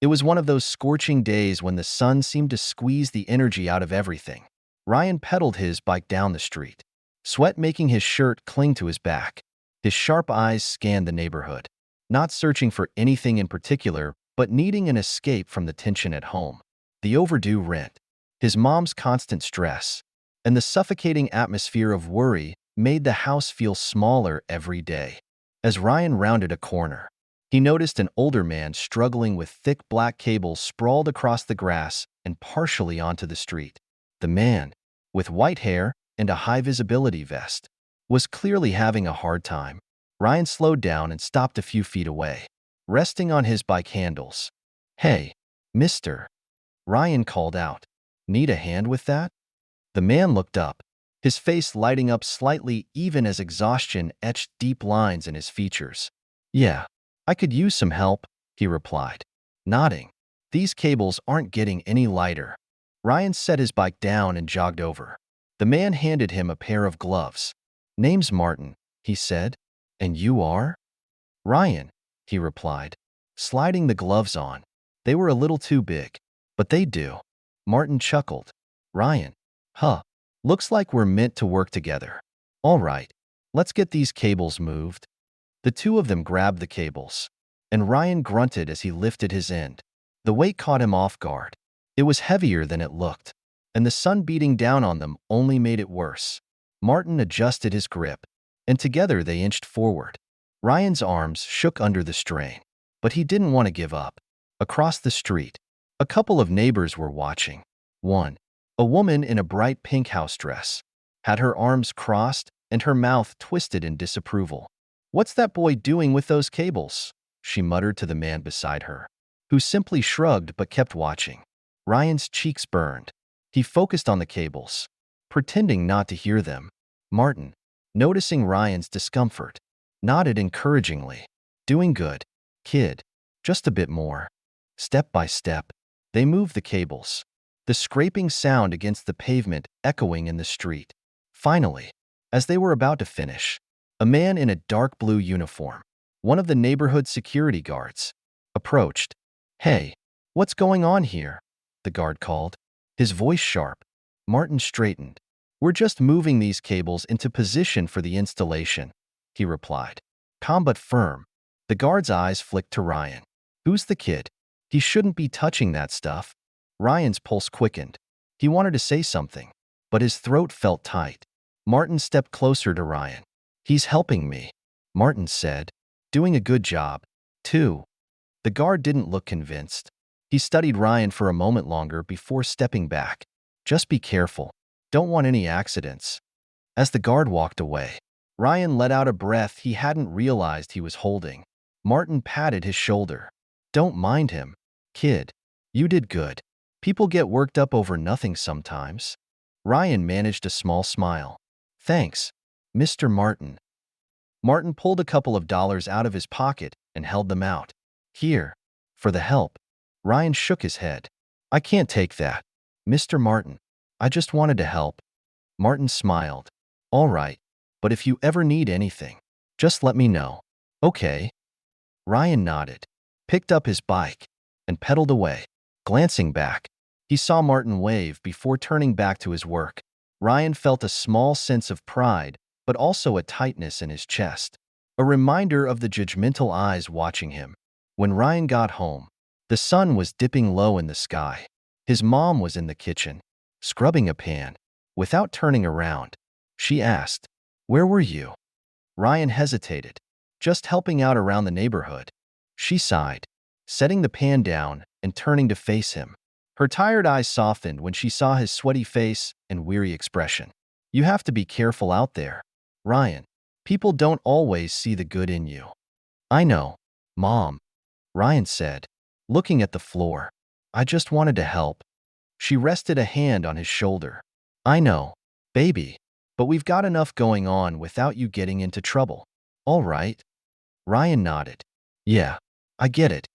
It was one of those scorching days when the sun seemed to squeeze the energy out of everything. Ryan pedaled his bike down the street, sweat making his shirt cling to his back. His sharp eyes scanned the neighborhood, not searching for anything in particular, but needing an escape from the tension at home. The overdue rent, his mom's constant stress, and the suffocating atmosphere of worry made the house feel smaller every day. As Ryan rounded a corner, he noticed an older man struggling with thick black cables sprawled across the grass and partially onto the street. The man, with white hair and a high-visibility vest, was clearly having a hard time. Ryan slowed down and stopped a few feet away, resting on his bike handles. "Hey, mister," Ryan called out. "Need a hand with that?" The man looked up, his face lighting up slightly even as exhaustion etched deep lines in his features. "Yeah, I could use some help," he replied, nodding. "These cables aren't getting any lighter." Ryan set his bike down and jogged over. The man handed him a pair of gloves. "Name's Martin," he said. "And you are?" "Ryan," he replied, sliding the gloves on. They were a little too big, but they'd do. Martin chuckled. "Ryan, huh, looks like we're meant to work together. All right, let's get these cables moved." The two of them grabbed the cables, and Ryan grunted as he lifted his end. The weight caught him off guard. It was heavier than it looked, and the sun beating down on them only made it worse. Martin adjusted his grip, and together they inched forward. Ryan's arms shook under the strain, but he didn't want to give up. Across the street, a couple of neighbors were watching. One, a woman in a bright pink house dress, had her arms crossed and her mouth twisted in disapproval. "What's that boy doing with those cables?" she muttered to the man beside her, who simply shrugged but kept watching. Ryan's cheeks burned. He focused on the cables, pretending not to hear them. Martin, noticing Ryan's discomfort, nodded encouragingly. "Doing good, kid. Just a bit more." Step by step, they moved the cables, the scraping sound against the pavement echoing in the street. Finally, as they were about to finish, a man in a dark blue uniform, one of the neighborhood security guards, approached. "Hey, what's going on here?" the guard called, his voice sharp. Martin straightened. "We're just moving these cables into position for the installation," he replied, calm but firm. The guard's eyes flicked to Ryan. "Who's the kid? He shouldn't be touching that stuff." Ryan's pulse quickened. He wanted to say something, but his throat felt tight. Martin stepped closer to Ryan. "He's helping me," Martin said. "Doing a good job, too." The guard didn't look convinced. He studied Ryan for a moment longer before stepping back. "Just be careful. Don't want any accidents." As the guard walked away, Ryan let out a breath he hadn't realized he was holding. Martin patted his shoulder. "Don't mind him, kid. You did good. People get worked up over nothing sometimes." Ryan managed a small smile. "Thanks, Mr. Martin." Martin pulled a couple of dollars out of his pocket and held them out. "Here, for the help." Ryan shook his head. "I can't take that, Mr. Martin. I just wanted to help." Martin smiled. "All right, but if you ever need anything, just let me know." "Okay." Ryan nodded, picked up his bike, and pedaled away. Glancing back, he saw Martin wave before turning back to his work. Ryan felt a small sense of pride, but also a tightness in his chest, a reminder of the judgmental eyes watching him. When Ryan got home, the sun was dipping low in the sky. His mom was in the kitchen, scrubbing a pan. Without turning around, she asked, "Where were you?" Ryan hesitated. "Just helping out around the neighborhood." She sighed, setting the pan down and turning to face him. Her tired eyes softened when she saw his sweaty face and weary expression. "You have to be careful out there, Ryan. People don't always see the good in you." "I know, Mom," Ryan said, looking at the floor. "I just wanted to help." She rested a hand on his shoulder. "I know, baby, but we've got enough going on without you getting into trouble. All right?" Ryan nodded. "Yeah, I get it."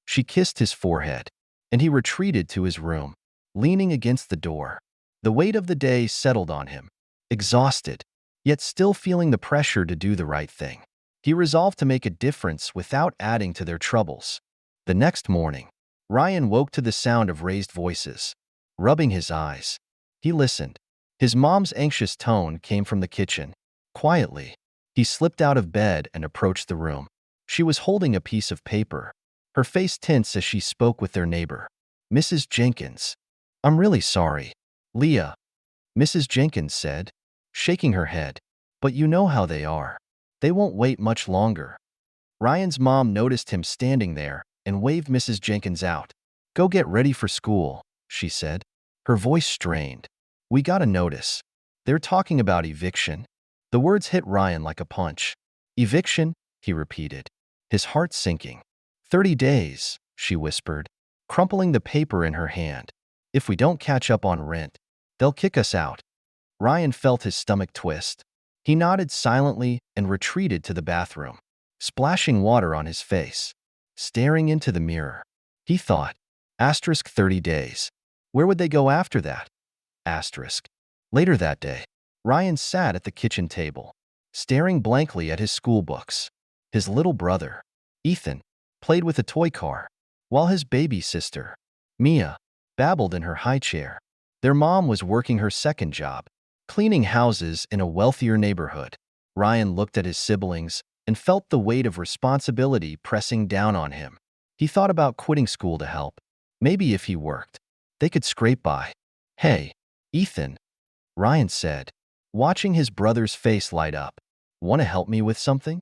She kissed his forehead, and he retreated to his room, leaning against the door. The weight of the day settled on him. Exhausted, yet still feeling the pressure to do the right thing, he resolved to make a difference without adding to their troubles. The next morning, Ryan woke to the sound of raised voices. Rubbing his eyes, he listened. His mom's anxious tone came from the kitchen. Quietly, he slipped out of bed and approached the room. She was holding a piece of paper. Her face tense as she spoke with their neighbor. Mrs. Jenkins. I'm really sorry. Leah. Mrs. Jenkins said, shaking her head. But you know how they are. They won't wait much longer. Ryan's mom noticed him standing there and waved Mrs. Jenkins out. Go get ready for school, she said. Her voice strained. We got a notice. They're talking about eviction. The words hit Ryan like a punch. Eviction, he repeated, his heart sinking. 30 days, she whispered, crumpling the paper in her hand. If we don't catch up on rent, they'll kick us out. Ryan felt his stomach twist. He nodded silently and retreated to the bathroom, splashing water on his face. Staring into the mirror, he thought, 30 days. Where would they go after that? Later that day, Ryan sat at the kitchen table, staring blankly at his school books. His little brother, Ethan, played with a toy car, while his baby sister, Mia, babbled in her high chair. Their mom was working her second job, cleaning houses in a wealthier neighborhood. Ryan looked at his siblings and felt the weight of responsibility pressing down on him. He thought about quitting school to help. Maybe if he worked, they could scrape by. Hey, Ethan, Ryan said, watching his brother's face light up. Want to help me with something?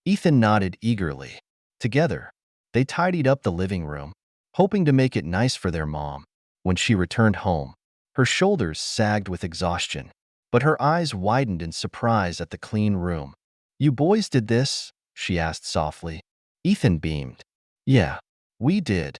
Ethan nodded eagerly. Together, they tidied up the living room, hoping to make it nice for their mom. When she returned home, her shoulders sagged with exhaustion, but her eyes widened in surprise at the clean room. You boys did this? She asked softly. Ethan beamed. Yeah, we did.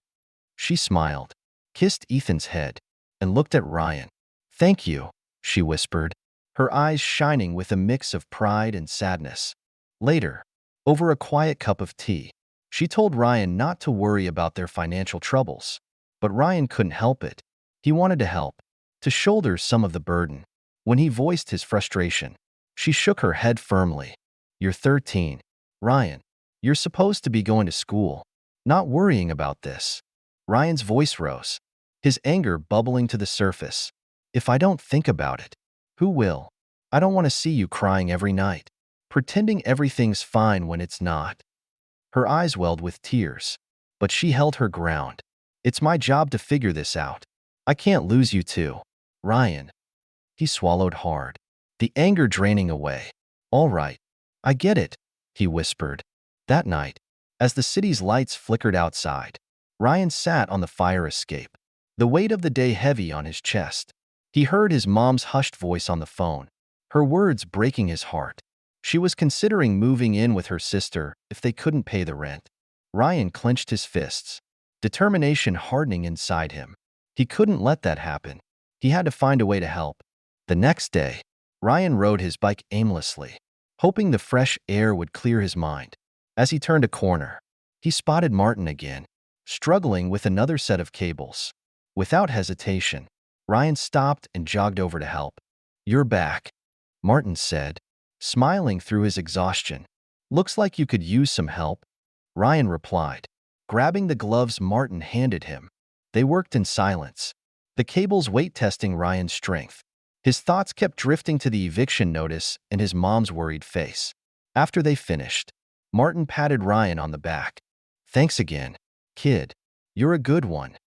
She smiled, kissed Ethan's head, and looked at Ryan. Thank you, she whispered, her eyes shining with a mix of pride and sadness. Later, over a quiet cup of tea, she told Ryan not to worry about their financial troubles. But Ryan couldn't help it. He wanted to help, to shoulder some of the burden. When he voiced his frustration, she shook her head firmly. You're 13, Ryan. You're supposed to be going to school, not worrying about this. Ryan's voice rose, his anger bubbling to the surface. If I don't think about it, who will? I don't want to see you crying every night, pretending everything's fine when it's not. Her eyes welled with tears, but she held her ground. It's my job to figure this out. I can't lose you too, Ryan. He swallowed hard, the anger draining away. All right, I get it, he whispered. That night, as the city's lights flickered outside, Ryan sat on the fire escape, the weight of the day heavy on his chest. He heard his mom's hushed voice on the phone, her words breaking his heart. She was considering moving in with her sister if they couldn't pay the rent. Ryan clenched his fists, determination hardening inside him. He couldn't let that happen. He had to find a way to help. The next day, Ryan rode his bike aimlessly, hoping the fresh air would clear his mind. As he turned a corner, he spotted Martin again, struggling with another set of cables. Without hesitation, Ryan stopped and jogged over to help. You're back, Martin said, smiling through his exhaustion. Looks like you could use some help, Ryan replied, grabbing the gloves Martin handed him. They worked in silence, the cables weight-testing Ryan's strength. His thoughts kept drifting to the eviction notice and his mom's worried face. After they finished, Martin patted Ryan on the back. Thanks again, kid. You're a good one.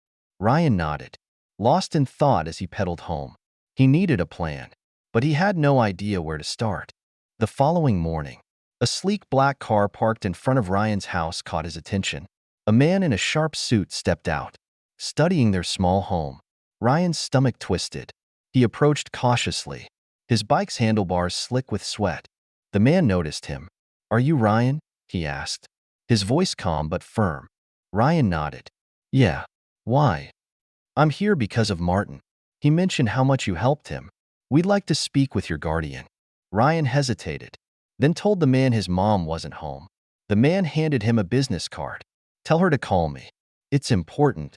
Ryan nodded, lost in thought as he pedaled home. He needed a plan, but he had no idea where to start. The following morning, a sleek black car parked in front of Ryan's house caught his attention. A man in a sharp suit stepped out, studying their small home. Ryan's stomach twisted. He approached cautiously, his bike's handlebars slick with sweat. The man noticed him. Are you Ryan? He asked, his voice calm but firm. Ryan nodded. Yeah. Why? I'm here because of Martin. He mentioned how much you helped him. We'd like to speak with your guardian. Ryan hesitated, then told the man his mom wasn't home. The man handed him a business card. Tell her to call me. It's important.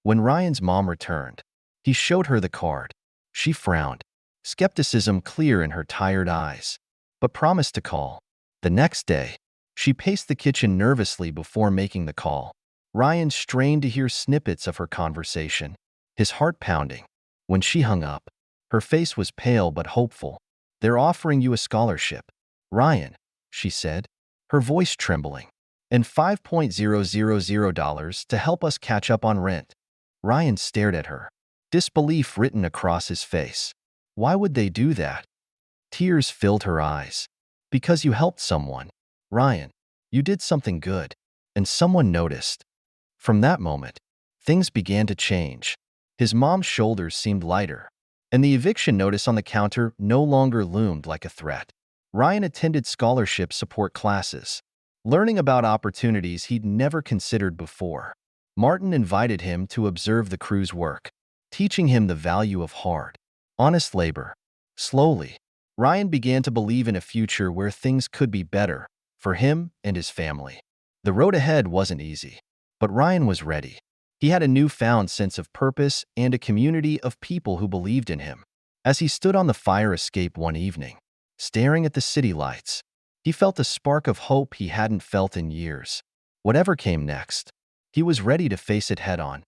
When Ryan's mom returned, he showed her the card. She frowned, skepticism clear in her tired eyes, but promised to call. The next day, she paced the kitchen nervously before making the call. Ryan strained to hear snippets of her conversation, his heart pounding. When she hung up, her face was pale but hopeful. "They're offering you a scholarship, Ryan," she said, her voice trembling, "and $5,000 to help us catch up on rent." Ryan stared at her, disbelief written across his face. Why would they do that? Tears filled her eyes. "Because you helped someone, Ryan. You did something good, and someone noticed." From that moment, things began to change. His mom's shoulders seemed lighter, and the eviction notice on the counter no longer loomed like a threat. Ryan attended scholarship support classes, learning about opportunities he'd never considered before. Martin invited him to observe the crew's work, teaching him the value of hard, honest labor. Slowly, Ryan began to believe in a future where things could be better for him and his family. The road ahead wasn't easy, but Ryan was ready. He had a newfound sense of purpose and a community of people who believed in him. As he stood on the fire escape one evening, staring at the city lights, he felt a spark of hope he hadn't felt in years. Whatever came next, he was ready to face it head on.